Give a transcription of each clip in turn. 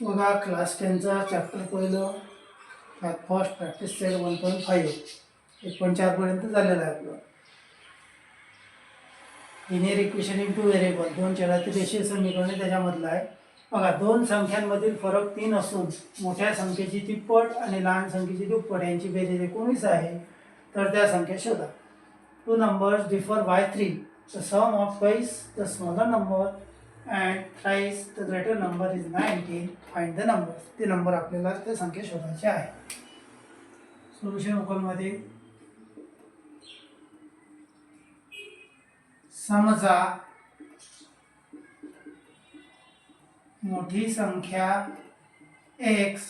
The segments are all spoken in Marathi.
बघा क्लास 10चा चॅप्टर पहिलं मॅथ फर्स्ट प्रॅक्टिस सेट 1.5 1.4 झालेलं आहे आपलं. Linear equation in two variable, दोन चलातील रेषीय समीकरणे त्याच्यामधलं आहे. बघा, दोन संख्यांमधील फरक 3 असून मोठ्या संख्येची तिप्पट आणि लहान संख्येची दुप्पट यांची बेरीज 19 आहे, तर त्या संख्या शोधा. Two numbers differ by 3. The sum of twice the smaller number and thrice the greater number is 19. Find the number. ते नंबर आपल्याला त्या संख्या शोधायचे आहे. सोल्युशन उकलमध्ये समजा मोठी संख्या x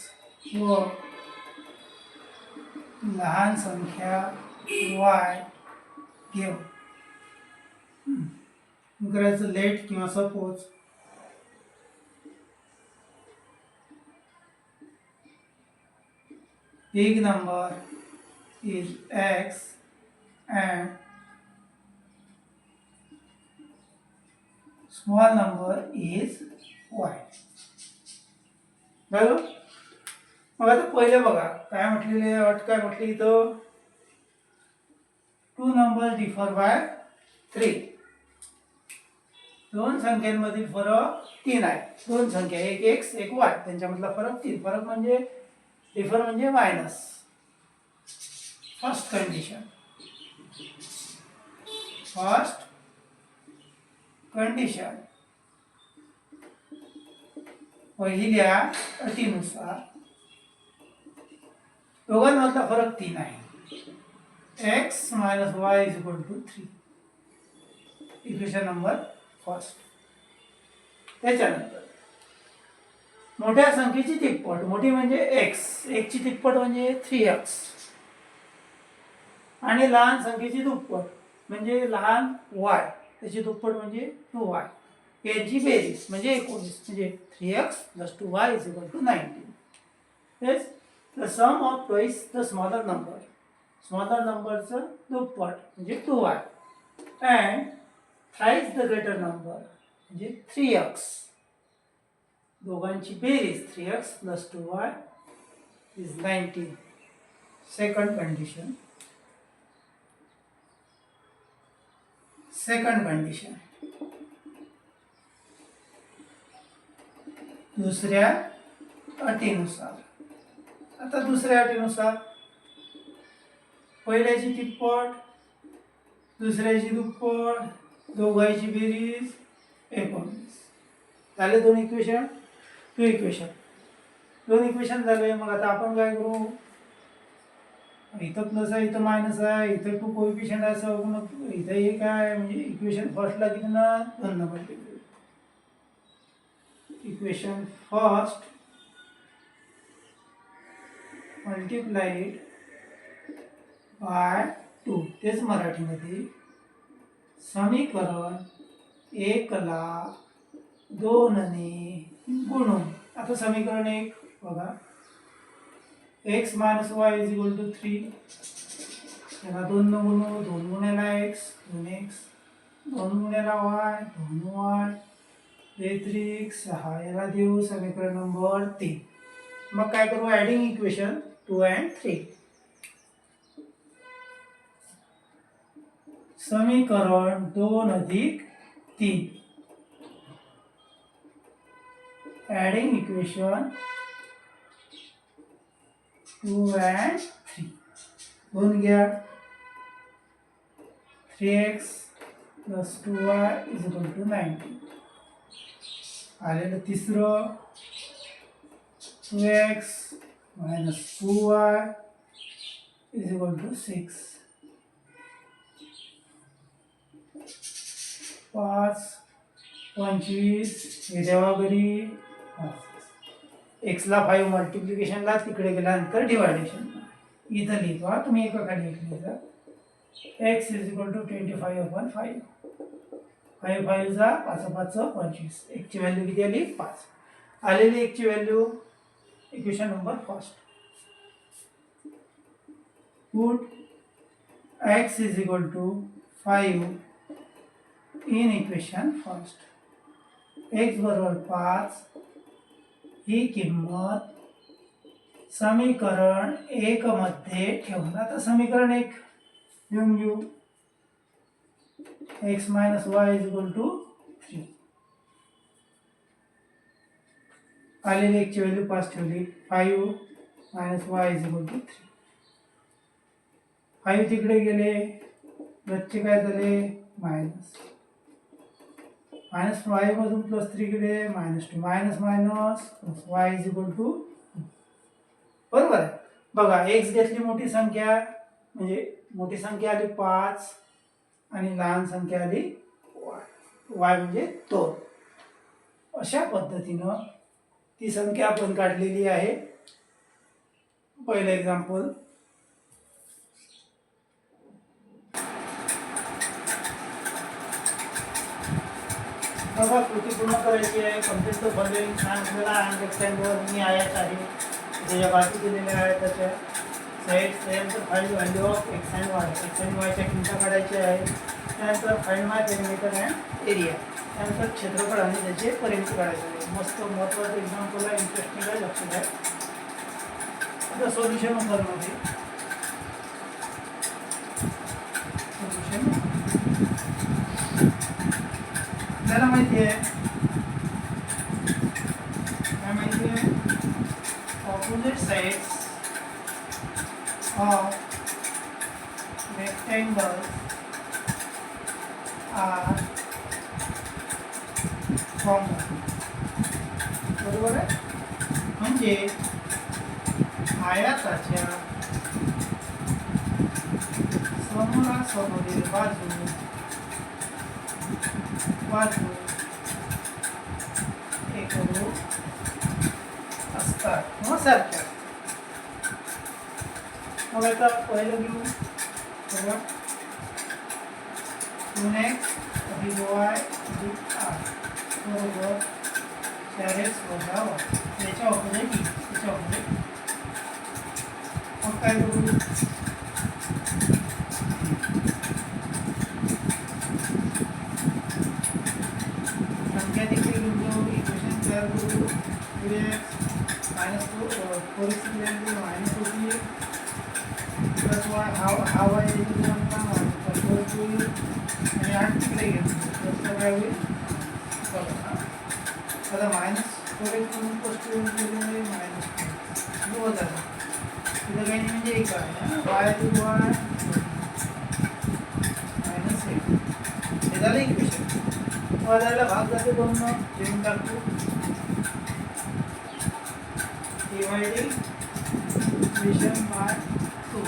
व लहान संख्या y घेऊ. करायचं लेट किंवा suppose big number is x and small number is y. बरोबर. मग आता पहिले बघा काय म्हटलेले अट, काय म्हटली इथं, टू नंबर डिफर बाय 3. दोन संख्यांमधील फरक 3 आहे. दोन संख्या, एक x एक y, त्यांच्यामधला फरक 3. फरक म्हणजे डिफर म्हणजे मायनस. फर्स्ट कंडिशन पहिल्या अटीनुसार दोघांमधला फरक 3 आहे. x minus Y is equal to 3. Equation number first. त्याच्यानंतर मोठ्या संख्येची तिप्पट, मोठी म्हणजे x, एक ची तिप्पट म्हणजे 3x, आणि लहान संख्येची दुप्पट म्हणजे लहान y, त्याची दुप्पट म्हणजे 2y, यांची बेरीज म्हणजे 19, म्हणजे 3x + 2y = 19. तेच the sum of twice the smaller number, smaller नंबरचं दुप्पट म्हणजे 2y, and thrice the greater number म्हणजे 3x, दोघांची बेरीज 3x + 2y = 19. Second condition. दुसऱ्या अटीनुसार. आता दुसऱ्या अटीनुसार पहिल्याची तिप्पट, दुसऱ्याची दुप्पट, दोघांची बेरीज 19. झाले दोन इक्वेशन. दोन इक्वेशन झाले. मग आता आपण काय करू, इथं प्लस आहे, इथं मायनस आहे, इथं 2 कोएफिशियंट आहे, असं मग इथं हे काय म्हणजे इक्वेशन फर्स्टला किती ना 2 number. Equation first multiplied by 2. तेच मराठीमध्ये समीकरण 1 ला 2 ने गुणून. आता समीकरण 1 बघा, x minus Y is equal to 3. त्याला 2 न गुणू, 2 गुण्याला x 2x, 2 गुण्याला y 2y, 3x 6. याला देऊ समीकरण नंबर 3. मग काय करू, ॲडिंग इक्वेशन 2 and 3. समीकरण 2 अधिक 3. Adding equation 2 and 3. दोन घ्या. 3x + 2y = 19. आलेलं तिसरं 2x - 2y = 6. 5 25 हे देवा घरी. x ला 5 मल्टिप्लिकेशनला, तिकडे गेल्यानंतर डिवायडेशन. इथं लिहितो तुम्ही एका खाली एक लिहिता. x = 25/5. 5 5 जा 5 5 25. x ची व्हॅल्यू किती आली, 5. आलेली x ची value equation number first. Put x = 5 in equation first. x = 5, ही किंमत समीकरण 1 मध्ये ठेवून, आता समीकरण 1 लिहून घेऊ. x - y = 3. आलेली x ची व्हॅल्यू 5 ठेवली. 5 - y = 3. 5 तिकडे गेले, वरचे काय झाले मायनस. -5 मधून +3 गेले -2. मायनस मायनस y = बरोबर आहे. बघा x घेतली मोठी संख्या, म्हणजे मोठी संख्या आली 5 आणि लहान संख्या आली y म्हणजे 2. अशा पद्धतीनं ती संख्या आपण काढलेली आहे. पहिलं एक्झाम्पल. बघा कृती पूर्ण करायची आहे. कम्प्लीट द फॉलोइंग सांगितलेला अंडरस्टँडवर मी आयात आहे, ज्या बाकी दिलेल्या आहेत त्याच्या सेट. त्यानंतर find value of x and y. x and y च्या किमती काढायच्या आहे. त्यानंतर find my perimeter and area. त्यानंतर क्षेत्रफळ आणि त्याचे परिमिती काढायचे आहे. मस्त महत्त्वाचं एक्झाम्पल आहे, इंटरेस्टिंग आहे, लक्ष द्या. आता सोल्युशन मध्ये सोल्युशन आपल्याला माहिती आहे, काय माहिती आहे, opposite sides of rectangle are common. बरोबर आहे. म्हणजे आयताच्या समोरासमोरील बाजू एकरूप असतात किंवा सारख्या. मग आता पहिलं घेऊ. बघा 2x + y = r बरोबर 4x - y. याच्या ऑपोजिट याच्या ऑपोजिट. मग काय करू, संख्या देखील घेऊ, इक्वेशन तयार करू. 3x - 4x -2 प्लस y हा y आणि 8 तिकडे घेऊ. काय होईल, आता -4x म्हणून +2 केल्यामुळे -2 झाला. तिथं काही नाही, म्हणजे 1 आहे. y = y -1 हे झालं इक्वेशन. वाजायला भाग जाते 2 न लिहून टाकतो. Dividing equation by 2.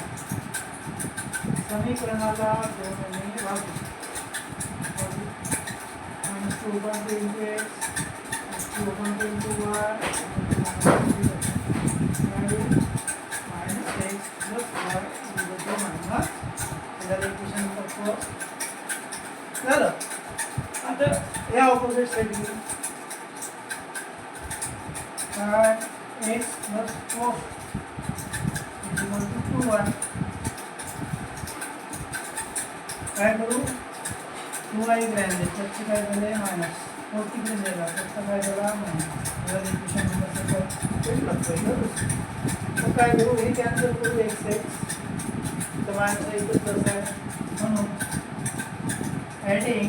समीकरणाला 2 ने भागू. -2 × x 2 × y -x + y equation झालं. आता या ऑपोजिट साइड घेऊ. x + 4 = 2y. काय करू, 2y ग्रँड त्याचे काय झाले -4 तिकडे जायला, त्याचा काय झाला -. इक्वेशन नंबर तर काय करू, हे कॅन्सल करू. x तर मायनस इथं प्लस आहे, म्हणून adding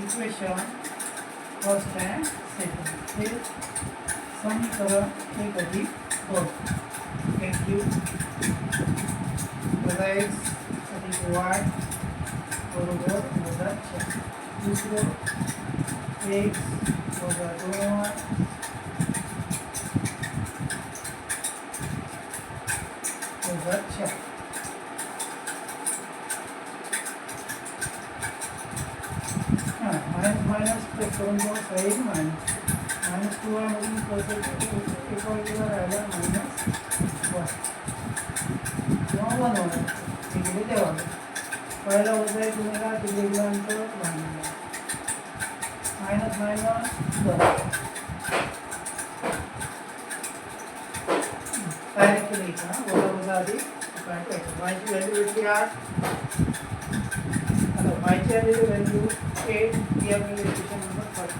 equation first and second. हे समीकरण 1 + 2. एक घेऊ. x + y बरोबर -4. दुसरं x - 2y -4. मायनस प्लस करून जाऊ साईड -2y मधून प्लस 1y किंवा राहिला -1 किंवा 1 होणार. तिकडे तेव्हा पहिला होत आहे तुम्हाला तिकडे गेल्यानंतर मायनस डायरेक्ट लिहायचं. वजा आधी वायची व्हॅल्यू भेटली 8. आता वायची आलेली व्हॅल्यू 8 ही आपल्याला इक्वेशन नंबर 5.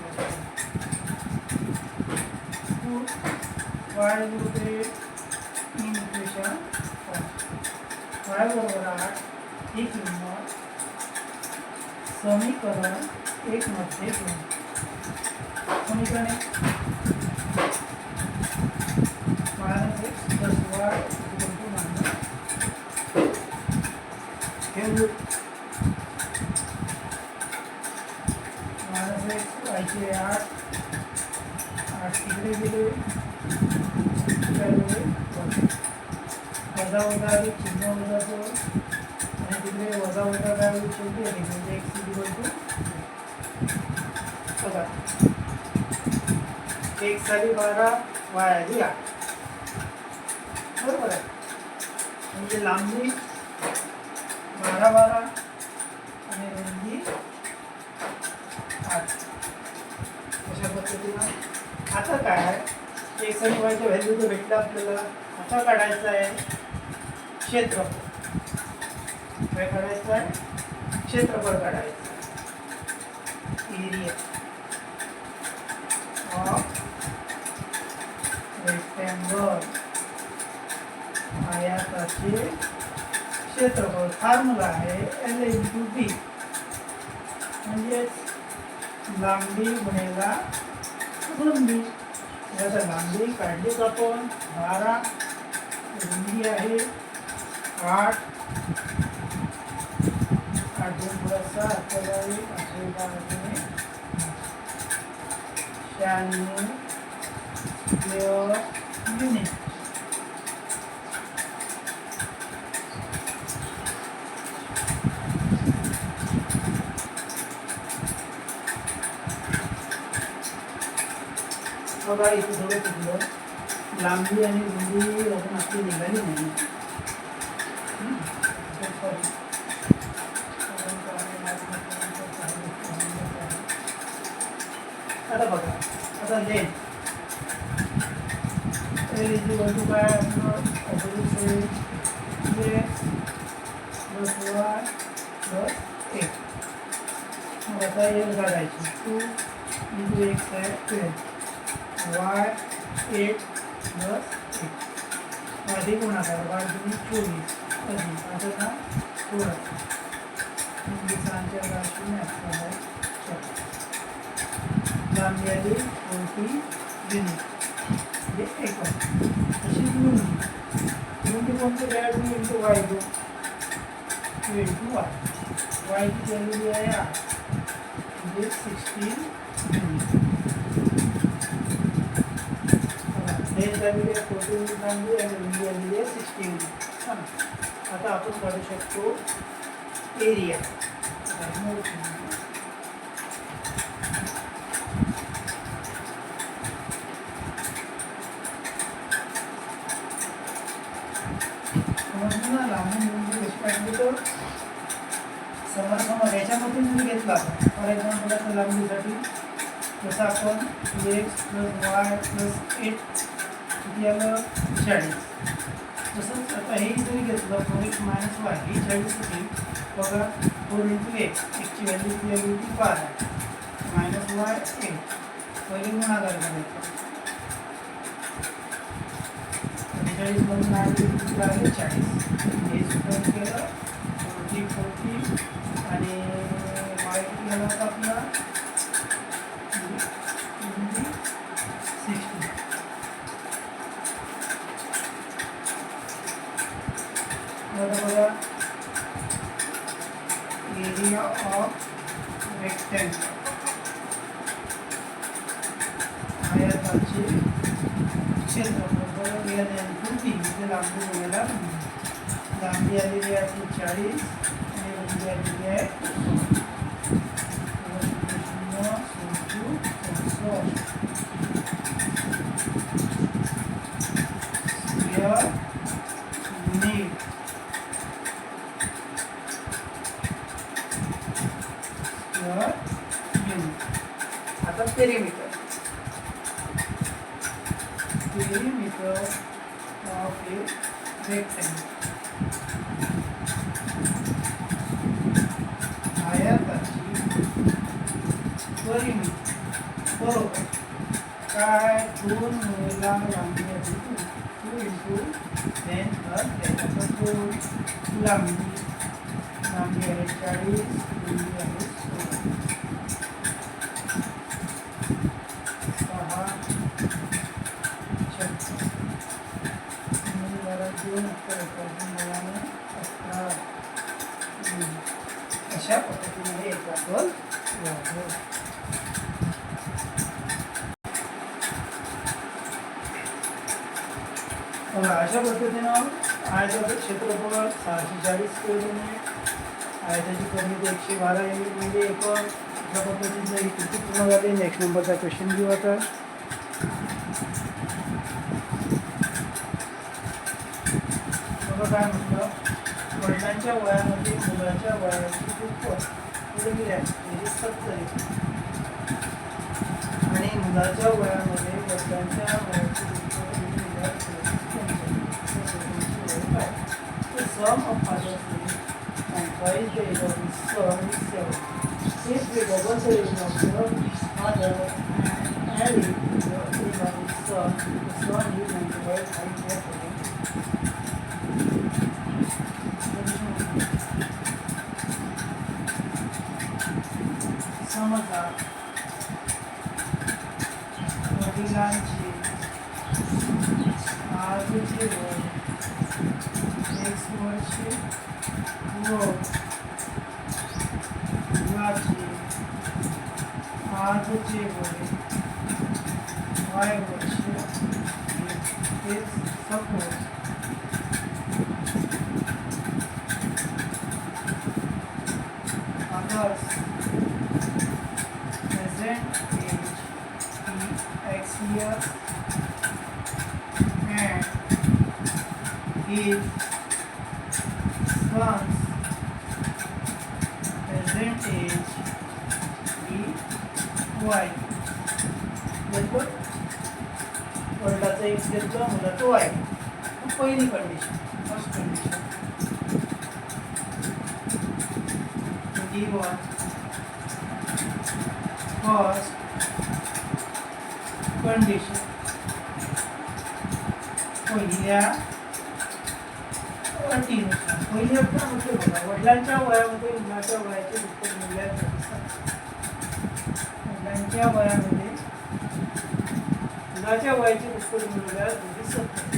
वाय होते इन इक्वेशन वाय बरोबर 8 ही किंमत समीकरण 1 मध्ये घेऊ. समीकरण -x + y घेऊ. -x y चे 8 तिकडे गेले वजा वजा आली चिन्ह वजा 2 आणि तिकडे वजा वजा काय होईल शेवटी आली म्हणजे x बघा x आली 12 y आली 8 बरोबर आहे. म्हणजे लांबी 12 12 आणि रुंदी 8 अशा पद्धतीनं. आता काय x आणि y च्या व्हॅल्यू तर भेटलं आपल्याला. आता काढायचं आहे क्षेत्रफळ. काय काढायचं आहे? क्षेत्रफळ काढायचं आहे. एरिया ऑफ रेक्टँगल आयताचे क्षेत्रफळ. फॉर्म्युला आहे L/B म्हणजेच लांबी गुणिले रुंदी. आता लांबी काढलीच आपण 12 रुंदी आहे 8 2 थोडासा 28 युनिट. बघा इथे थोडं चुकलं. लांबी आणि रुंदी आपण आपली निघाली नाही. आता बघा आता लेंथ L काय आपलं ऑपोजिट मग आता L काढायची 2 × x आहे 12 y 8 + 1 अधिक गुणाकार y = 24 अधिक आता ना थोडा इंग्लिशांच्या राशीने असणार लांबी आली 40 युनिट म्हणजे 1 अशी रुंदी कोणती द्यायची इंटू y 2 इंटू y ची व्हॅल्यू आहे 8 म्हणजे 16 युनिट. लेंथ आलेली आहे 40 युनिट लांबी आणि रुंदी आलेली आहे 16 युनिट. आता आपण काढू शकतो एरिया. लांबून रुंदी कशी काढली तर समोर याच्यामधून मी घेतला. फॉर एक्झाम्पल आता लांबीसाठी जसं आपण x + y + 8 किती आलं 40. तसंच आता हे जरी घेतलं 4x - y ही 40 होती. बघा 4 × x ची व्हॅल्यू किती आली होती 12 - y 8 पहिले गुणाकार करायचा 40 मधून आले किती आले 40. हे सुद्धा केलं 40 आणि y किती आला होता आपला 60. बघा एरिया ऑफ रेक्टँगल आयताचे क्षेत्रफळ लांबी गुणिले लांबी आलेली आहे 40 आणि रुंदी आलेली आहे 0. आता पेरिमीटर ऑफ ए रेक्टँगल आयताची परिमिती बरोबर काय 2 गुणिला लांबी अधिक 2 इंटू लेंथ प्लस त्याच्यात 2 लांबी आहे 40 रुंदी आहे 6 अशा पद्धतीने एक्झाम्पल अशा पद्धतीनं आयताचं क्षेत्रफळ 640 स्क्वेअर युनिट, आयताची परिमिती 112 युनिट म्हणजे एकम. अशा पद्धतीचं ही कृती पूर्ण झाली. नेक्स्ट नंबरचा क्वेश्चन घेऊ आता. बघा काय म्हटलं, वडिलांच्या वयामध्ये मुलाच्या वयाची दुप्पट मुलगी आहे म्हणजे 70 आणि मुलाच्या वयामध्ये वडिलांच्या वयाची दुप्पट the sum of father's age and twice the age of his son is 7. If we double the age of the father and add it to the age of his son is 95 times their समजा वडिलांची आजचे वय 1 वर्ष व मुलाचे आजचे वय y वर्ष हे suppose others present age x years and his son's present age y. बरोबर, वडिलाचा x घेतला मुलाचा y. पहिली condition, first condition given first condition पहिल्या अटीनुसार. पहिली अट म्हणजे बघा, वडिलांच्या वयामध्ये मुलाच्या वयाचे दुप्पट मूल्य वडिलांच्या वयामध्ये मुलाच्या वयाचे दुप्पट मूल्य 70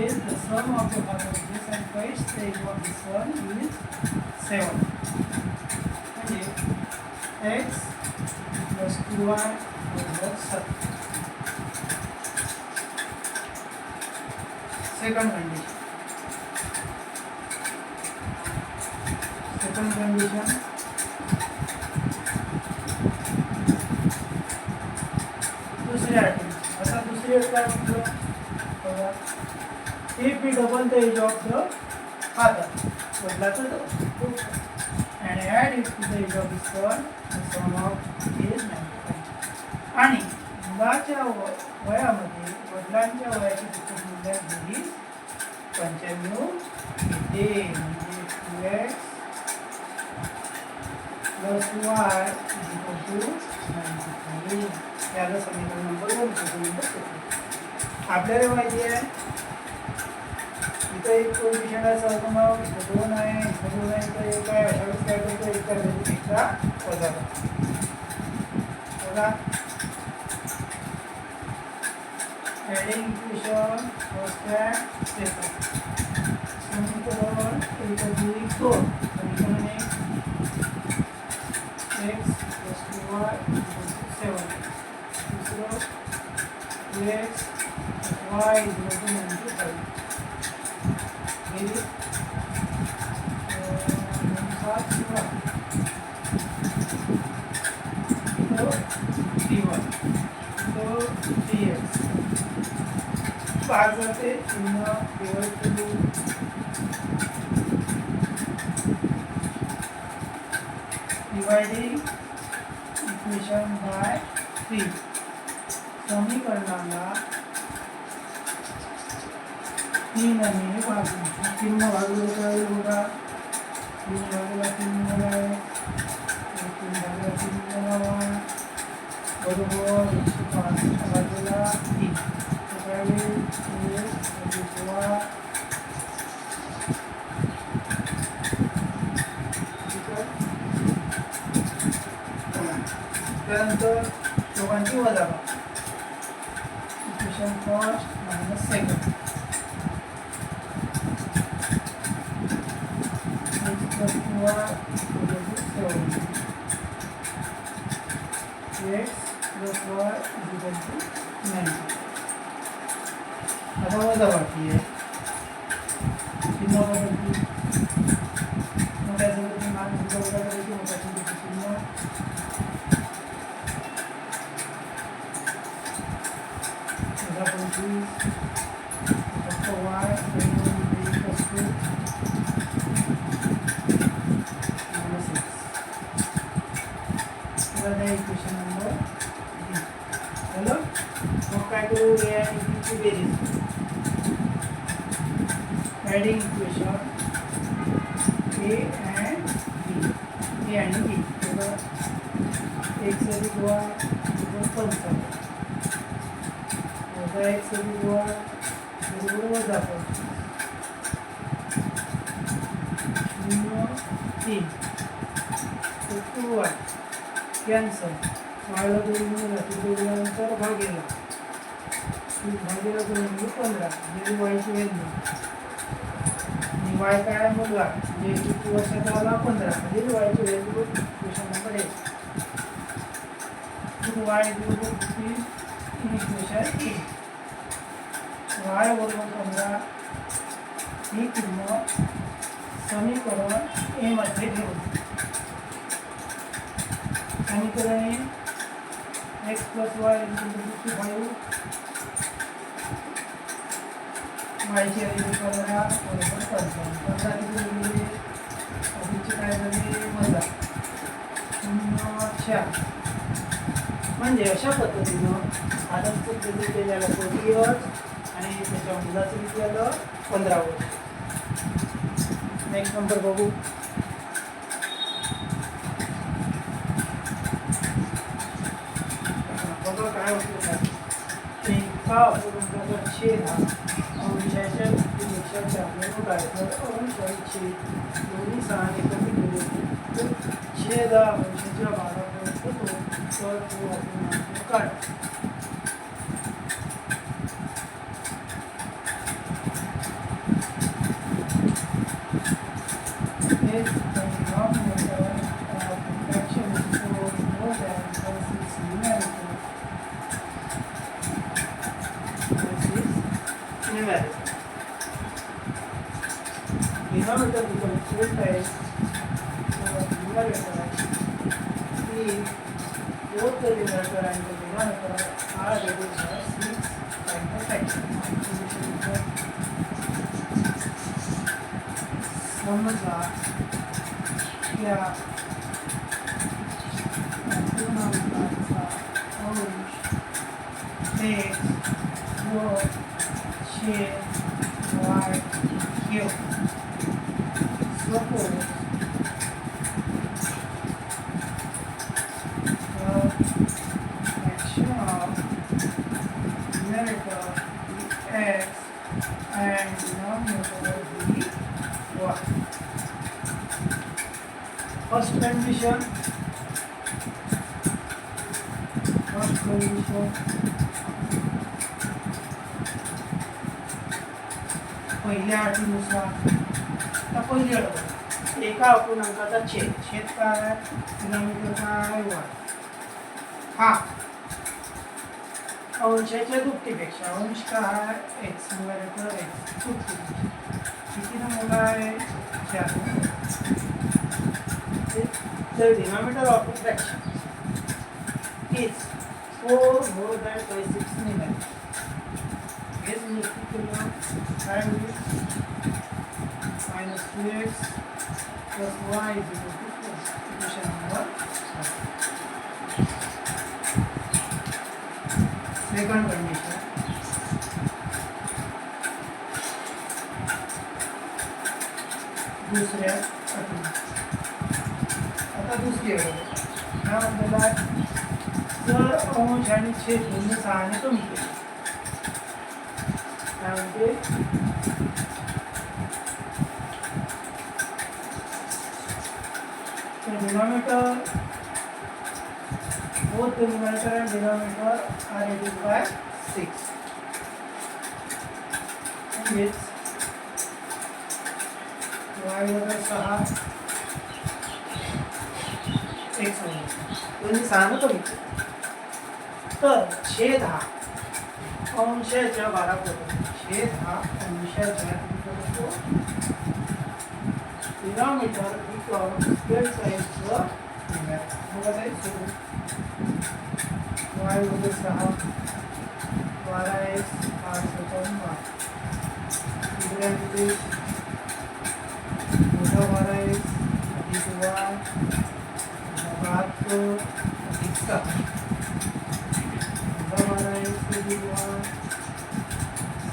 is the sum of the father's age and twice the age of the son is 7. म्हणजे x plus 2y over 7. Second condition. Second condition दुसऱ्या अटी. आता दुसरी अट काय म्हटलं बघा, if we double the age of the father वडिलाचं and add it to the age of his son, the sum of is 95. आणि मुलाच्या वयामध्ये वडिलांच्या वयाची दुप्पट मूल्य बेरीज 95 येते. म्हणजे 2x plus y is equal to 95. याला समीकरण नंबर 1 आपल्याला माहिती आहे इथं एक कोएफिशिएंट आहे सहगुणक, इथं 2 आहे, इथं 2 आहे, इथं 1 आहे. अशा वेळेस काय करतो, एका व्हॅल्यू एक्स्ट्रा वजा करतो. बघा adding equation first and second. समीकरण 1 2 समीकरण 1 x plus 2y = 7. दुसरं 2x plus y = 95. पाच जाते पुन्हा डिवाइड करू. Dividing equation by 3. समीकरणाला 3 ने भागू. 3 भागले काय बघा, 3 भागला 3 मिळाले, 3 भागला 3 मिळाला बरोबर 105 भागला 3. त्यानंतर दोघांची वजा इक्वेशन फर्स्ट मायनस सेकंड आता वजा बाकी आहे चिन्ह बदलती मोठ्या संख्येची मान वजा करायची मोठ्या संख्येची चिन्ह फक्त वाय इक्वेशन नंबर झालं मग काय करू ए आणि बीची बेरीज ॲडिंग इक्वेशन ए अँड बी आणि बी एक्स अधिक वाय बरोबर 55 वजा एक्स अधिक वाय बरोबर वजा 3 टू वाय कॅन्सल वायला 2 दिल्यानंतर भागेला 2 म्हणजे 15 म्हणजे वायची व्हॅल्यू आणि वाय काय मुलगा म्हणजे 2 वर्षाचा आला 15 म्हणजे वायची व्हॅल्यू इक्वेशन नंबर 1 वाय बरोबर इक्वेशन 1 वाय बरोबर 15 ही किंमत समीकरण ए मध्ये घेऊ समीकरण एक्स प्लस वाय इक्वल 55 वायची व्हॅल्यू 15 बरोबर 15 किती दिली अधिकची काय झाली वजा 0.4 म्हणजे अशा पद्धतीनं आदर्श पद्धती केलेल्या 40 इयर्स आणि त्याच्या मुलाचं किती आलं 15 वर्ष नेक्स्ट नंबर बघू बघा काय होतं एका अपूर्णांकाचा छेद हा अंशाच्या पेक्षा जास्त मोठा आहे तर अंश आणि छेद दोन्ही सहाने कमी केले तर छेद हा अंशाच्या भागापर्यंत होतो तर तो अपूर्णांक काढ denominator becomes 12 times numerator both the numerator and the denominator are reduced by 6 समजा या पूर्णांकाचा अंश x व छेद y घेऊ suppose the fraction of numerator be x and denominator be y. First condition पहिल्या अटीनुसार पहिली अट एका अपूर्णांकाचा छेद काय डिनॉमिनेटर काय y हा अंशाच्या दुप्पटीपेक्षा अंश काय x न्यूमरेटर x दुप्पटी किती नंबर आहे 4 the denominator of a fraction is 4 more than 26 million is equal to minus 2x plus y is equal to 4. Equation number 1. Second condition. दुसऱ्या अटी आता दुसरी अट ह्या आपल्याला जर अंश आणि छेद दोन्ही 6 ने कमी केले काय म्हणते denominator both the numerator and denominator are reduced by 6. It's y बरोबर 6 x म्हणजे 6 न कमी. तर छेद हा अंशाच्या बाराबरोबर छेद हा अंशाच्या डिनॉमिनेटर बिकॉम स्क्वेअर साईजचं बघा ताई सुरू y बरोबर 6 12x 8 इकडे मोठा 12x अधिक y 72 अधिक 7 मोठा 12x अधिक y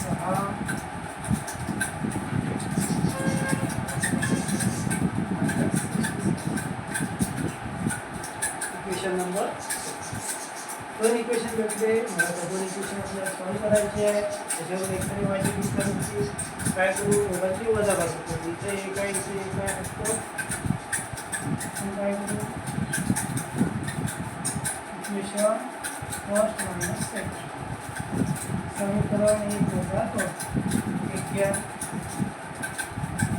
6 इक्वेशन नंबर दोन इक्वेशन भेटले. मला त्या दोन इक्वेशन आपल्याला सॉल्व करायचे आहे. त्याच्यावर एक्सरे वायची डिस्टन्सची काय करू दोघांची वजाबाकी करू. इथे एक आहे इथे एक आहे असतो काय करू इक्वेशन फर्स्ट मायनस सेकंड समीकरण 1 वजा 2 एक घ्या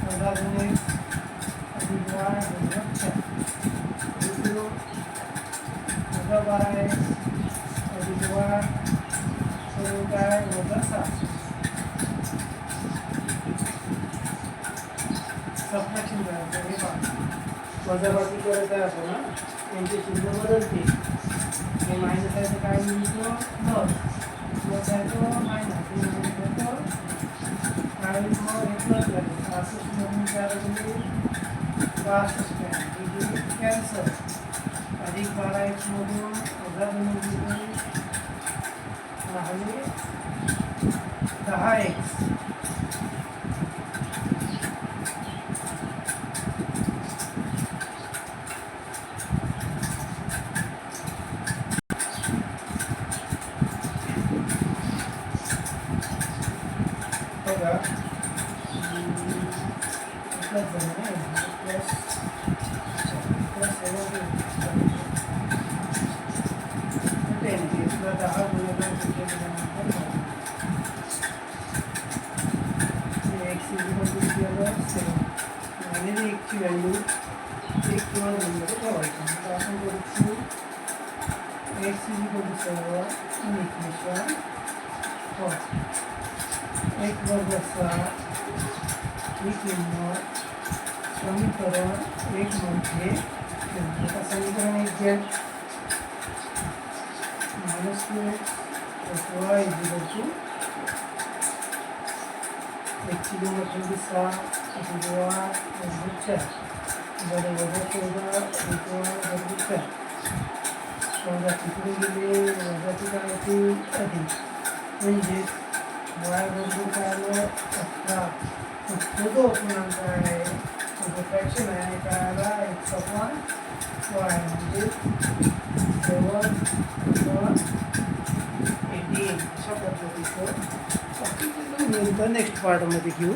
वजा 2x अधिक y वजा 4 दुसरं वजा 12x अधिक y सर्व काय वजा 7 सबट्रॅक्शन करायचं हे पहा वजाबाकी करत आहे आपण त्यांचे चिन्ह बदलते. हे मायनस आहे तर काय लिहितो प्लस आहे तो मायनस हे मायनस आहे तो काय मग हे प्लस झाले 66 मधून 4 गेले 62 कॅन्सल अधिक 12x मधून वजा 2 गेले राहिले 10x बघा प्लस झालं प्लस प्लस 10 गुणिले x आणि एकची व्हॅल्यू 1 किंवा 2 मध्ये ठेवायची. तर आपण करू x = इक्वेशन एक बरोबर 6 ही किंमत समीकरण 1 मध्ये आता समीकरण 1 घ्या -2x + y = x ची किंमत 6 अधिक y = 4 बरोबर 14 अधिक y = 4 14 तिकडे गेले वजाची काय होती अधिक म्हणजे y बरोबर काय आलं 18 तो जो पूर्णांक आहे तो फ्रॅक्शन आहे काय आला x/y म्हणजे 7/18 अशा पद्धतीचं नेक्स्ट पार्टमध्ये घेऊ.